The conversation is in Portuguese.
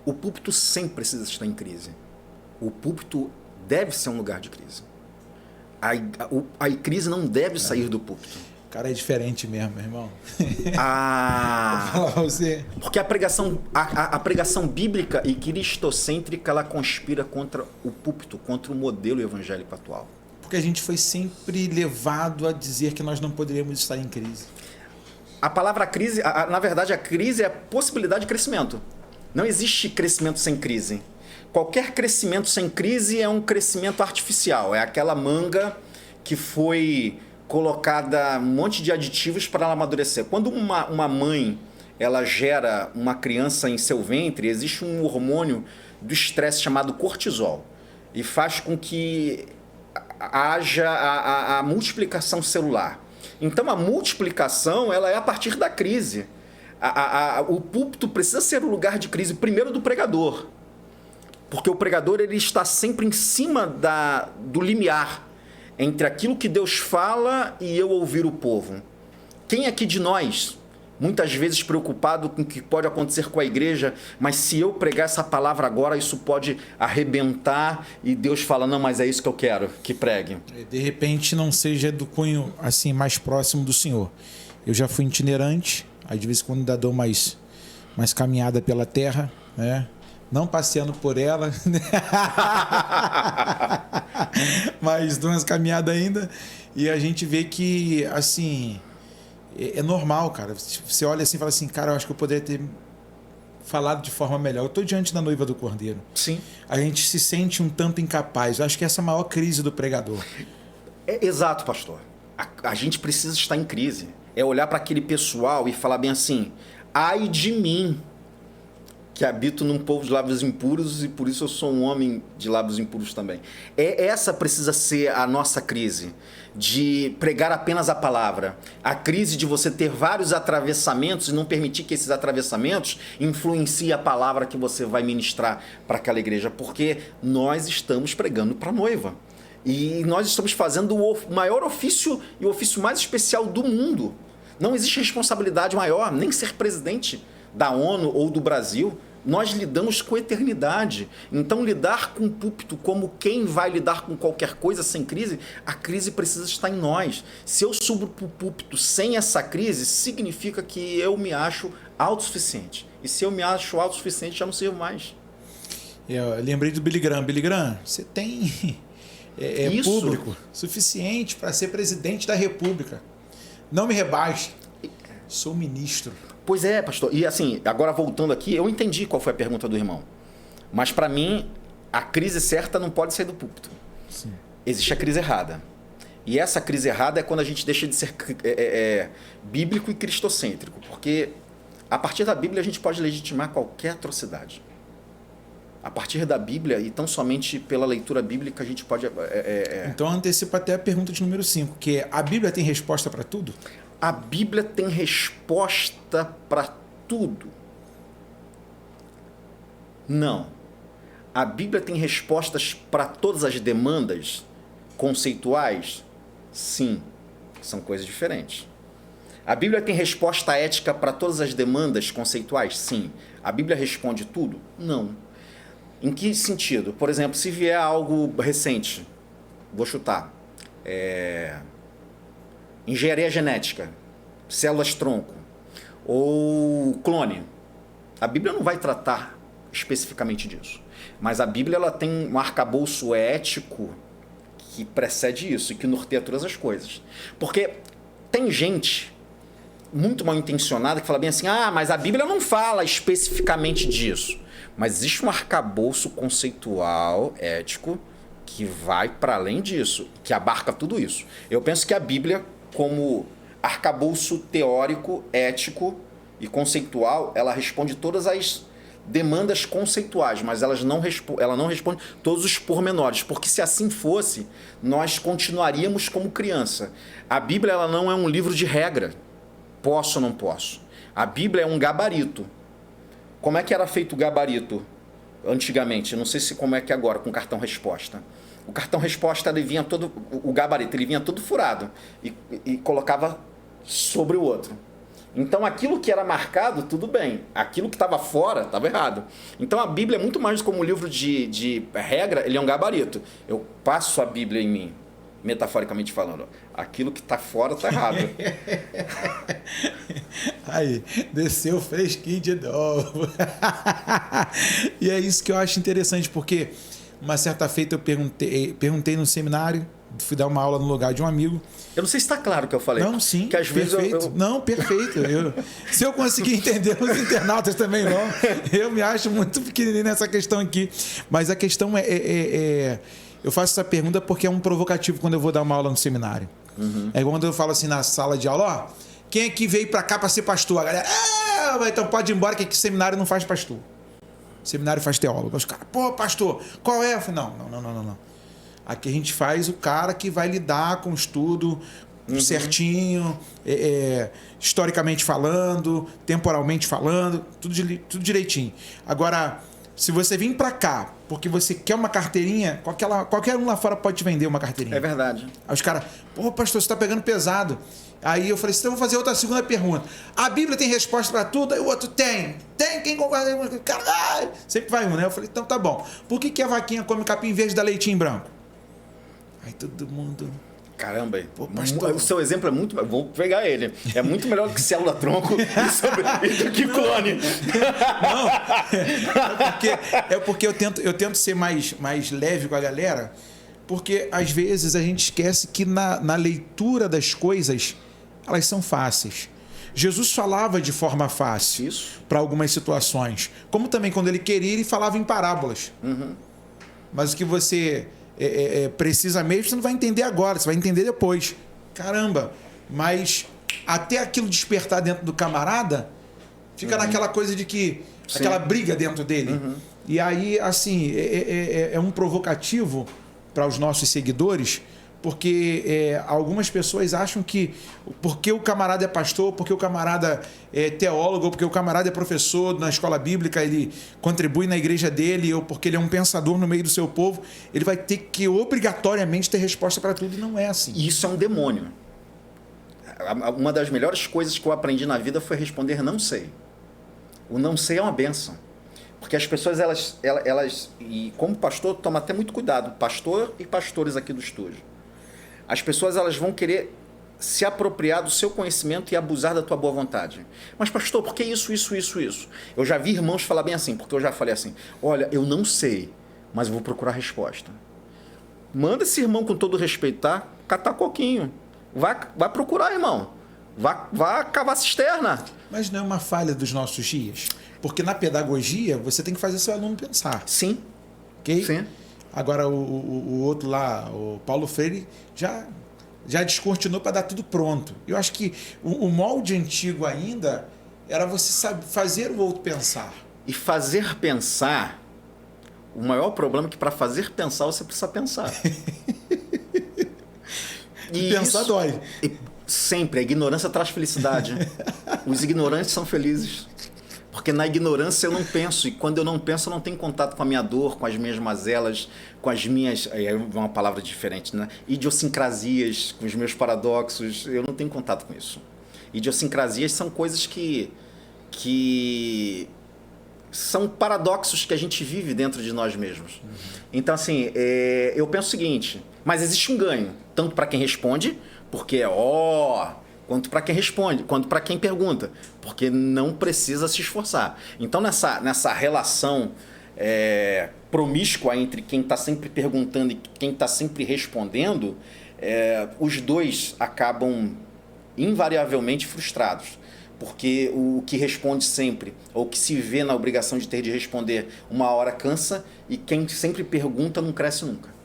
O púlpito sempre precisa estar em crise. O púlpito deve ser um lugar de crise. A crise não deve sair do púlpito. O cara é diferente mesmo, meu irmão. Ah, Vou falar pra você. porque a pregação bíblica e cristocêntrica, ela conspira contra o púlpito, contra o modelo evangélico atual. Porque a gente foi sempre levado a dizer que nós não poderíamos estar em crise. A palavra crise, na verdade, a crise é a possibilidade de crescimento. Não existe crescimento sem crise. Qualquer crescimento sem crise é um crescimento artificial. É aquela manga que foi colocada um monte de aditivos para ela amadurecer. Quando uma mãe ela gera uma criança em seu ventre, existe um hormônio do estresse chamado cortisol. E faz com que haja a multiplicação celular. Então a multiplicação ela é a partir da crise. O púlpito precisa ser o lugar de crise primeiro do pregador. Porque o pregador ele está sempre em cima do limiar entre aquilo que Deus fala e eu ouvir o povo. Quem aqui de nós, muitas vezes preocupado com o que pode acontecer com a igreja, mas se eu pregar essa palavra agora, isso pode arrebentar e Deus fala, não, mas é isso que eu quero, que pregue. De repente não seja do cunho assim mais próximo do Senhor. Eu já fui itinerante, aí de vez em quando ainda dou mais caminhada pela terra, né? Não passeando por ela, mas dou umas caminhadas ainda, e a gente vê que, assim, é normal, cara. Você olha assim e fala assim, cara, eu acho que eu poderia ter falado de forma melhor. Eu estou diante da noiva do Cordeiro. Sim. A gente se sente um tanto incapaz. Eu acho que essa é a maior crise do pregador. Exato, pastor. A gente precisa estar em crise. É olhar para aquele pessoal e falar bem assim, ai de mim, que habito num povo de lábios impuros e por isso eu sou um homem de lábios impuros também. Essa precisa ser a nossa crise, de pregar apenas a palavra. A crise de você ter vários atravessamentos e não permitir que esses atravessamentos influenciem a palavra que você vai ministrar para aquela igreja, porque nós estamos pregando para a noiva. E nós estamos fazendo o maior ofício e o ofício mais especial do mundo. Não existe responsabilidade maior, nem ser presidente da ONU ou do Brasil. Nós lidamos com eternidade. Então, lidar com o púlpito como quem vai lidar com qualquer coisa sem crise, a crise precisa estar em nós. Se eu subo para o púlpito sem essa crise, significa que eu me acho autossuficiente. E se eu me acho autossuficiente, já não sirvo mais. Eu lembrei do Billy Graham. Billy Graham, você tem público suficiente para ser presidente da República. Não me rebaixe. Sou ministro. Pois é, pastor. E assim, agora voltando aqui, eu entendi qual foi a pergunta do irmão. Mas para mim, a crise certa não pode sair do púlpito. Sim. Existe a crise errada. E essa crise errada é quando a gente deixa de ser bíblico e cristocêntrico. Porque a partir da Bíblia a gente pode legitimar qualquer atrocidade. A partir da Bíblia, e tão somente pela leitura bíblica, a gente pode... Então antecipa até a pergunta de número 5, que é, a Bíblia tem resposta para tudo? A Bíblia tem resposta para tudo? Não. A Bíblia tem respostas para todas as demandas conceituais? Sim. São coisas diferentes. A Bíblia tem resposta ética para todas as demandas conceituais? Sim. A Bíblia responde tudo? Não. Em que sentido? Por exemplo, se vier algo recente, vou chutar, engenharia genética, células-tronco ou clone. A Bíblia não vai tratar especificamente disso. Mas a Bíblia ela tem um arcabouço ético que precede isso e que norteia todas as coisas. Porque tem gente muito mal intencionada que fala bem assim, mas a Bíblia não fala especificamente disso. Mas existe um arcabouço conceitual, ético, que vai para além disso, que abarca tudo isso. Eu penso que a Bíblia, como arcabouço teórico, ético e conceitual, ela responde todas as demandas conceituais, mas ela não responde todos os pormenores, porque se assim fosse, nós continuaríamos como criança. A Bíblia ela não é um livro de regra, posso ou não posso. A Bíblia é um gabarito. Como é que era feito o gabarito antigamente? Não sei se como é que é agora, com cartão resposta. O cartão resposta, ele vinha todo, o gabarito, ele vinha todo furado e colocava sobre o outro. Então aquilo que era marcado, tudo bem. Aquilo que estava fora, estava errado. Então a Bíblia é muito mais como um livro de regra, ele é um gabarito. Eu passo a Bíblia em mim, metaforicamente falando. Aquilo que está fora está errado. Aí, desceu fresquinho de novo. E é isso que eu acho interessante, porque uma certa feita eu perguntei no seminário, fui dar uma aula no lugar de um amigo. Eu não sei se está claro o que eu falei. Não, sim, que às perfeito. vezes Não, perfeito. Se eu conseguir entender, os internautas também vão. Eu me acho muito pequenininho nessa questão aqui. Mas a questão eu faço essa pergunta porque é um provocativo quando eu vou dar uma aula no seminário. Uhum. É quando eu falo assim na sala de aula, ó, quem é que veio para cá para ser pastor? A galera, então pode ir embora que aqui seminário não faz pastor. Seminário faz teólogo. Os caras, pô, pastor, qual é? Eu falei, não. Aqui a gente faz o cara que vai lidar com o estudo certinho, historicamente falando, temporalmente falando, tudo direitinho. Agora, se você vir para cá porque você quer uma carteirinha, qualquer um lá fora pode te vender uma carteirinha. É verdade. Aí os caras, pô, pastor, você tá pegando pesado. Aí eu falei, então eu vou fazer outra segunda pergunta. A Bíblia tem resposta para tudo? Aí o outro tem. Tem quem concorda? Caralho! Sempre vai um, né? Eu falei, então tá bom. Por que a vaquinha come capim em vez de dar leitinho branco? Aí todo mundo... Caramba, pô, pastor, o seu exemplo é muito... Vou pegar ele. É muito melhor do que célula-tronco e do que clone. Não, é porque eu tento ser mais leve com a galera, porque às vezes a gente esquece que na leitura das coisas, elas são fáceis. Jesus falava de forma fácil para algumas situações, como também quando ele queria, ele falava em parábolas. Uhum. Mas o que você... precisa mesmo, você não vai entender agora, você vai entender depois. Caramba, mas até aquilo despertar dentro do camarada, fica naquela coisa de que... Sim. Aquela briga dentro dele. Uhum. E aí, assim, é um provocativo para os nossos seguidores, porque algumas pessoas acham que porque o camarada é pastor, porque o camarada é teólogo, ou porque o camarada é professor na escola bíblica, ele contribui na igreja dele, ou porque ele é um pensador no meio do seu povo, ele vai ter que obrigatoriamente ter resposta para tudo, e não é assim. Isso é um demônio. Uma das melhores coisas que eu aprendi na vida foi responder não sei. O não sei é uma bênção. Porque as pessoas, elas e como pastor, toma até muito cuidado, pastor e pastores aqui do estúdio. As pessoas, elas vão querer se apropriar do seu conhecimento e abusar da tua boa vontade. Mas pastor, por que isso? Eu já vi irmãos falar bem assim, porque eu já falei assim, olha, eu não sei, mas eu vou procurar resposta. Manda esse irmão com todo respeito, tá? Catar coquinho. Vai procurar, irmão. Vá cavar cisterna. Mas não é uma falha dos nossos dias? Porque na pedagogia, você tem que fazer seu aluno pensar. Sim. Ok? Sim. Agora, o outro lá, o Paulo Freire, já descortinou para dar tudo pronto. Eu acho que o molde antigo ainda era você fazer o outro pensar. E fazer pensar, o maior problema é que para fazer pensar, você precisa pensar. E pensar dói. Sempre, a ignorância traz felicidade. Os ignorantes são felizes. Porque na ignorância eu não penso, e quando eu não penso eu não tenho contato com a minha dor, com as minhas mazelas, com as minhas, é uma palavra diferente, né? Idiosincrasias, com os meus paradoxos, eu não tenho contato com isso. Idiosincrasias são coisas que são paradoxos que a gente vive dentro de nós mesmos. Uhum. Então, assim, eu penso o seguinte, mas existe um ganho, tanto para quem responde, porque quanto para quem responde, quanto para quem pergunta, porque não precisa se esforçar. Então, nessa relação promíscua entre quem está sempre perguntando e quem está sempre respondendo, os dois acabam invariavelmente frustrados, porque o que responde sempre, ou que se vê na obrigação de ter de responder, uma hora cansa, e quem sempre pergunta não cresce nunca.